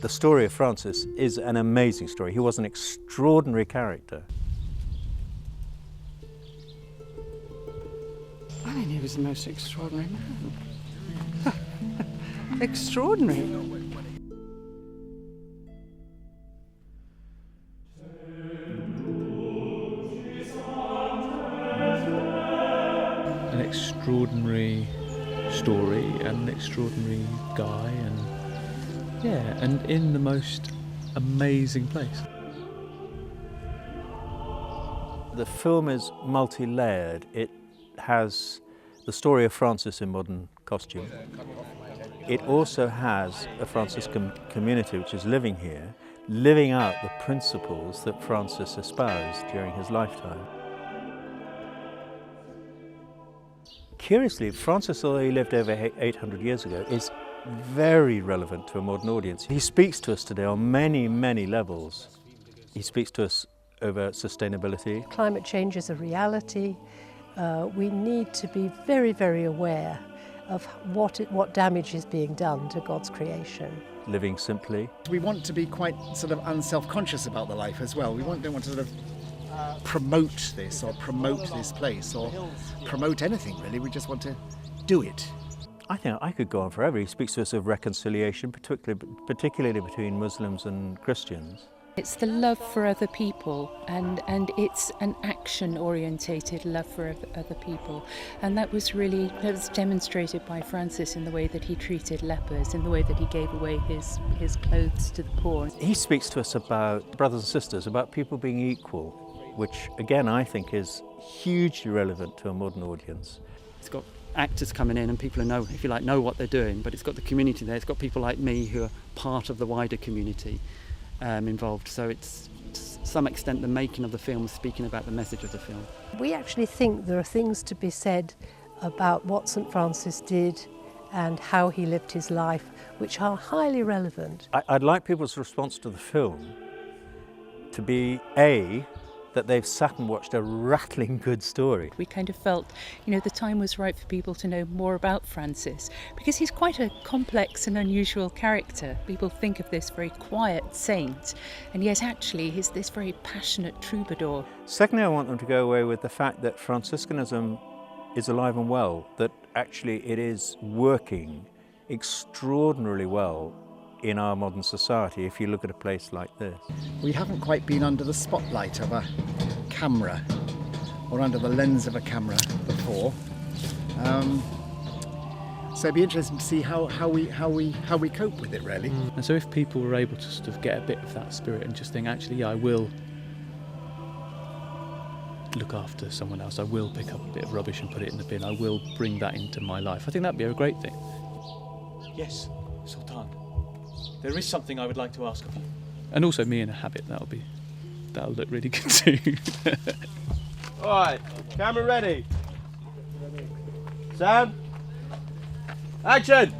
The story of Francis is an amazing story. He was an extraordinary character. I think he was the most extraordinary man. Extraordinary. An extraordinary story and an extraordinary guy, and in the most amazing place. The film is multi-layered. It has the story of Francis in modern costume. It also has a Franciscan community which is living here, living out the principles that Francis espoused during his lifetime. Curiously, Francis, although he lived over 800 years ago, is very relevant to a modern audience. He speaks to us today on many, many levels. He speaks to us over sustainability. Climate change is a reality. We need to be very, very aware of what damage is being done to God's creation. Living simply. We want to be quite sort of unself-conscious about the life as well. We don't want to sort of promote this or promote this place or promote anything really. We just want to do it. I think I could go on forever. He speaks to us of reconciliation, particularly between Muslims and Christians. It's the love for other people, and it's an action-orientated love for other people, and that was demonstrated by Francis in the way that he treated lepers, in the way that he gave away his clothes to the poor. He speaks to us about brothers and sisters, about people being equal, which again I think is hugely relevant to a modern audience. It's got actors coming in and people who know, if you like, know what they're doing, but it's got the community there. It's got people like me who are part of the wider community involved. So it's, to some extent, the making of the film is speaking about the message of the film. We actually think there are things to be said about what St. Francis did and how he lived his life, which are highly relevant. I'd like people's response to the film to be A, that they've sat and watched a rattling good story. We kind of felt, the time was right for people to know more about Francis, because he's quite a complex and unusual character. People think of this very quiet saint, and yet actually he's this very passionate troubadour. Secondly, I want them to go away with the fact that Franciscanism is alive and well, that actually it is working extraordinarily well in our modern society if you look at a place like this. We haven't quite been under the spotlight of a camera or under the lens of a camera before. So it'd be interesting to see how we cope with it really. And so if people were able to sort of get a bit of that spirit and just think, actually, yeah, I will look after someone else, I will pick up a bit of rubbish and put it in the bin, I will bring that into my life, I think that'd be a great thing. Yes, Sultan. There is something I would like to ask of you. And also me in a habit, that'll look really good too. Alright, camera ready. Sam, action!